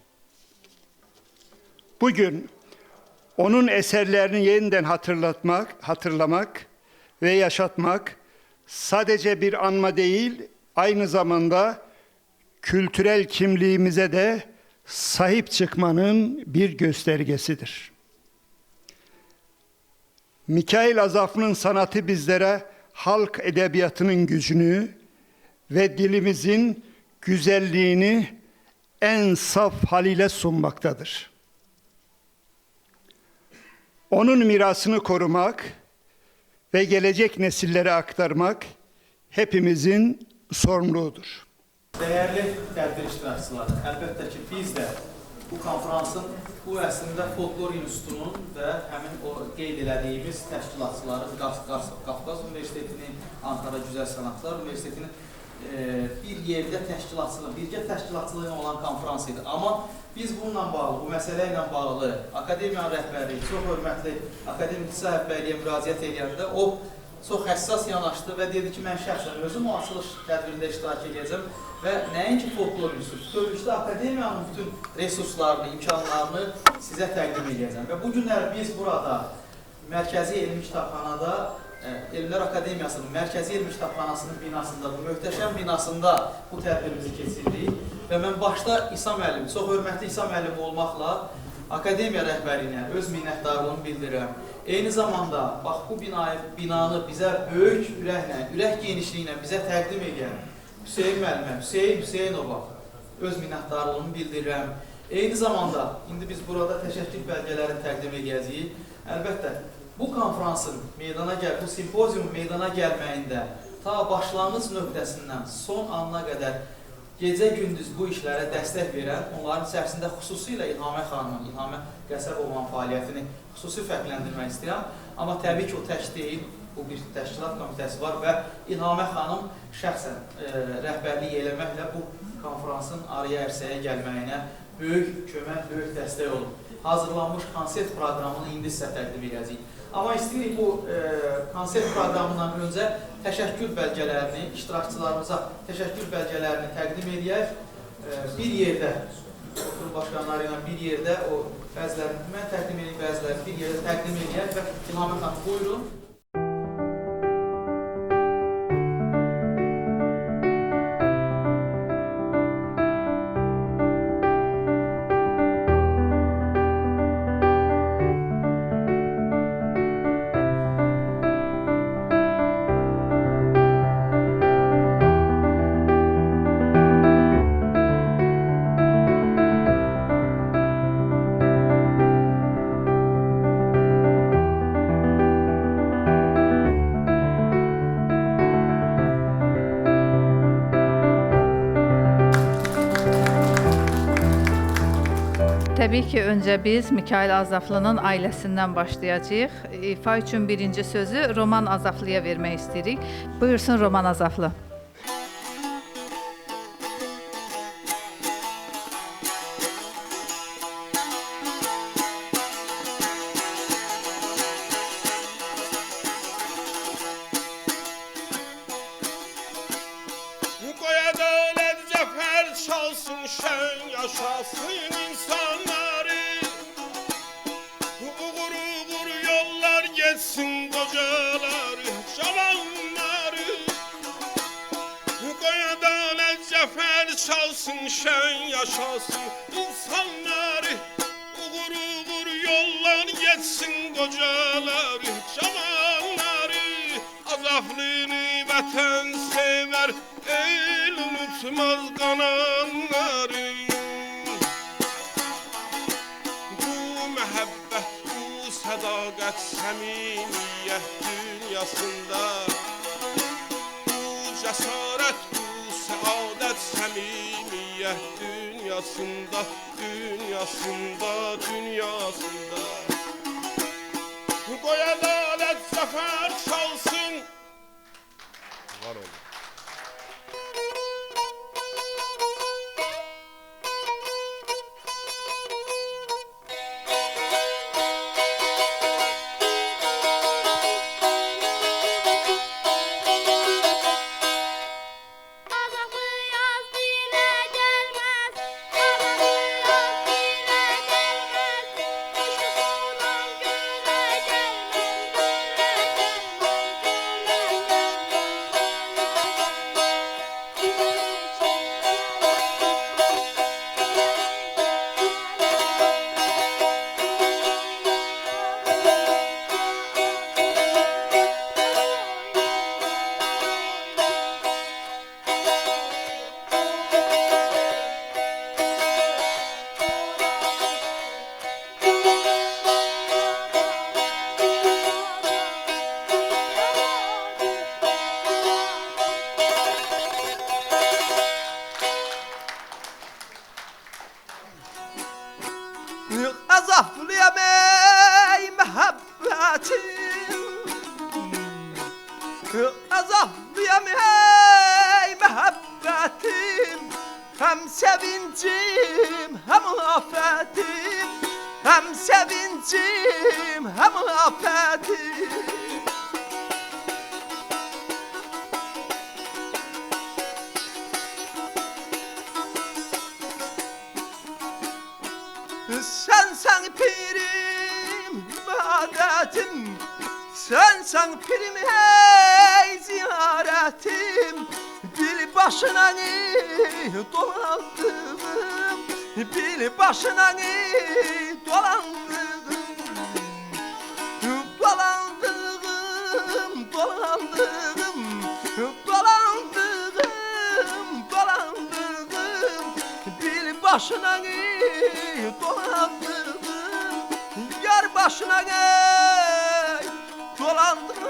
Speaker 17: Bugün onun eserlerini yeniden hatırlamak ve yaşatmak sadece bir anma değil, aynı zamanda kültürel kimliğimize de sahip çıkmanın bir göstergesidir. Mikail Azaflı'nın sanatı bizlere halk edebiyatının gücünü ve dilimizin güzelliğini en saf haliyle sunmaktadır. Onun mirasını korumak ve gelecek nesillere aktarmak hepimizin sorumluluğudur.
Speaker 15: Değerli tədbir iştirakçıları, əlbəttə ki, biz də bu konferansın, bu əslində Folklor İnstitutunun və həmin o qeyd elədiyimiz təşkilatçıların, Qafqaz Universitetinin, Ankara Güzel Sanatlar Universitetinin bir yerdə təşkilatçılığı, birgə təşkilatçılığı ilə olan konferans idi. Amma biz bununla bağlı, bu məsələ ilə bağlı akademiyanın rəhbəri, çox hörmətli akademik İsa Əbbəyliyə müraciət edəndə o çox həssas yanaşdı və dedi ki, mən şəxsən özüm o açılış tədbirində iştirak edəcəm və nəinki Folklor İnstitutu, bütövlükdə akademiyanın bütün resurslarını, imkanlarını sizə təqdim edəcəm. Və bu günlər biz burada Mərkəzi Elmi Kitabxanada, Elmlər Akademiyasının Mərkəzi Elmi Kitabxanasının binasında, bu möhtəşəm binasında bu tədbirimizi keçirdik və mən başda İsa müəllim, çox hörmətli İsa müəllim olmaqla akademiya rəhbərinə öz minnətdarlığımı bildirirəm. Eyni zamanda, bax bu binanı bizə böyük ürəklə, ürək genişliyinə bizə təqdim edən Hüseyin müəllimə, Hüseynova öz minnətdarlığımı bildirirəm. Eyni zamanda, indi biz burada təşəkkür bəlgələrini təqdim edəcəyik. Əlbəttə, bu konferansın meydana bu simpoziumun meydana gəlməyində ta başlanğıc nöqtəsindən son anına qədər gecə-gündüz bu işlərə dəstək verən, onların içərisində xüsusilə İlhamə xanımın, İlhamə Qəsəbovanın fəaliyyətini xüsusi fərqləndirmək istəyirəm. Amma təbii ki, o tək deyil, bu bir təşkilat komitəsi var və İlhamə xanım şəxsən rəhbərlik eləməklə bu konferansın araya ərsəyə gəlməyinə böyük kömək, böyük dəstək olub. Hazırlanmış konsert proqramını indi sizə təqdim edəcəyik. Amma istəyirik bu konsert proqramından öncə təşəkkür bəlgələrini, iştirakçılarımıza təşəkkür bəlgələrini təqdim edək. Bir yerdə, oturum başqanları ilə bir yerdə o bəzilərini mən təqdim edeyim, bəzilərini bir yerdə təqdim edək və İlhamə xanım buyurun.
Speaker 6: Təbii ki, öncə biz Mikayıl Azaflının ailəsindən başlayacağıq. İfa üçün birinci sözü Roman Azaflıya vermək istəyirik. Buyursun Roman Azaflı.
Speaker 18: Çalsın şen yaşasın insanları, uğur uğur yollar geçsin kocaları, cavanları. Azaflını vətən sever, el unutmaz kananları. Bu məhəbbət, bu sədaqət, səmimiyyət dünyasında, bu cəsarət, səadət, səmimiyyət dünyasında, dünyasında, dünyasında. Qoy ədalət zəfər çalsın. Var olun.
Speaker 19: Azaflıyam ey məhəbbətim, azaflıyam ey məhəbbətim, həm sevincim, həm afətim, həm sevincim, həm afətim. Sen pirim, ibadetim, sen pirim hey ziyaretim, bil başına dolandım, bil başına dolandım, dolandım, dolandım, dolandım, dolandım, bil başına dolandım, yar başına dolandım.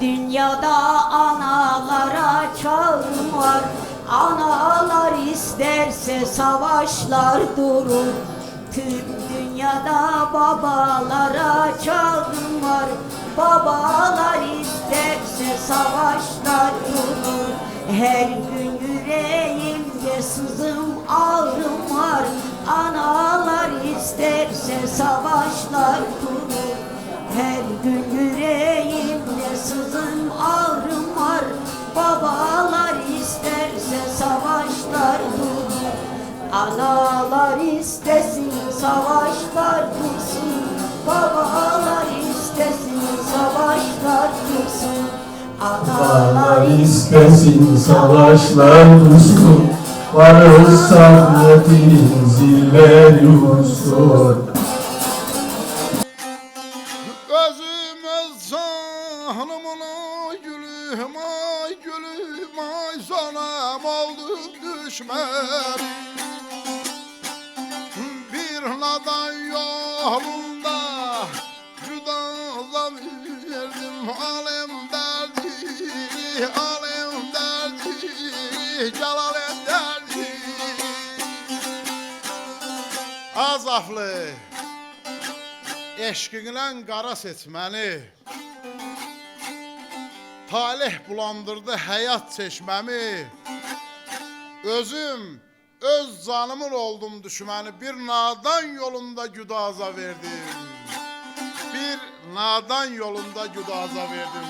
Speaker 5: Dünyada analara çağrım var, analar isterse savaşlar durur. Tüm dünyada babalara çağrım var, babalar isterse savaşlar durur. Her gün yüreğimde sızım ağrım var, analar isterse savaşlar durur. Her gün yüreğimde sızım ağrım var, babalar isterse savaşlar durur. Analar istesin savaşlar dursun, babalar istesin savaşlar dursun.
Speaker 20: Analar istesin savaşlar dursun, varırsan yetin zilleri vursun.
Speaker 18: Bir nadan yolunda cüdaza verdim, alem derdi, alem derdi, celalem derdi. Azaflı eşqinlə qara seçməni, talih bulandırdı həyat çeşməmi. Özüm öz canımın oldum düşməni, bir nadan yolunda güdaza verdim. Bir nadan yolunda güdaza verdim.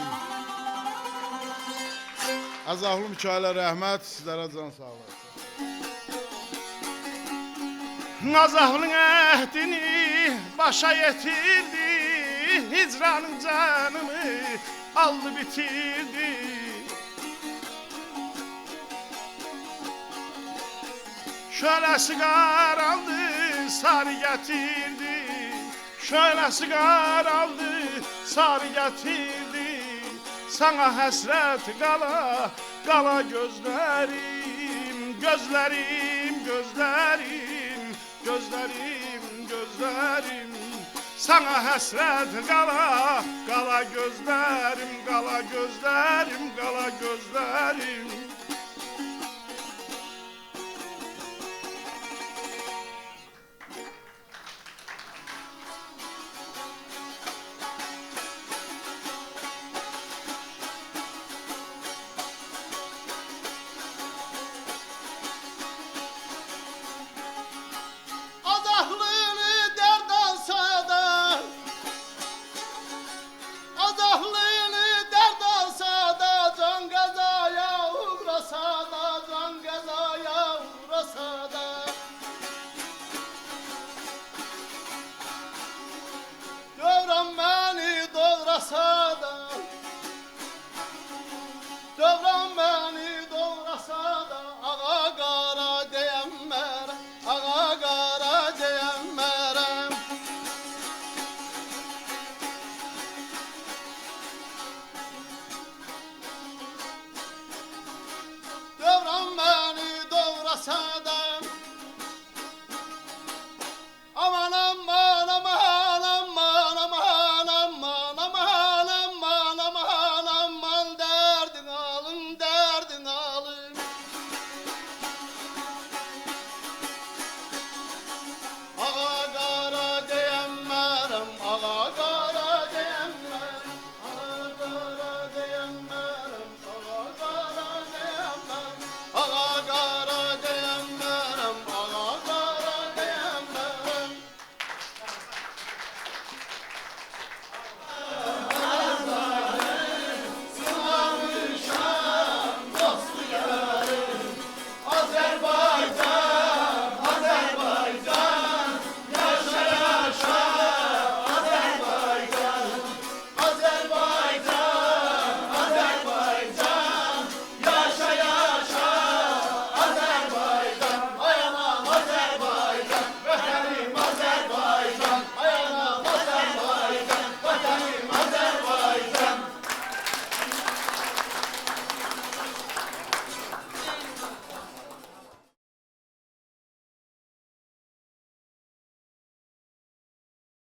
Speaker 18: Azaflı Mikail'e rəhmət, sizlərə can sağlığı. Azaflının əhdini başa yetirdi, hicranın canımı aldı bitirdi. Şöylesi qaraldı, sarı gətirdi. Şöylesi qaraldı, sarı gətirdi. Sana həsrət qala, qala gözlərim, gözlərim, gözlərim. sana həsrət qala, qala gözlərim, qala gözlərim, qala gözlərim.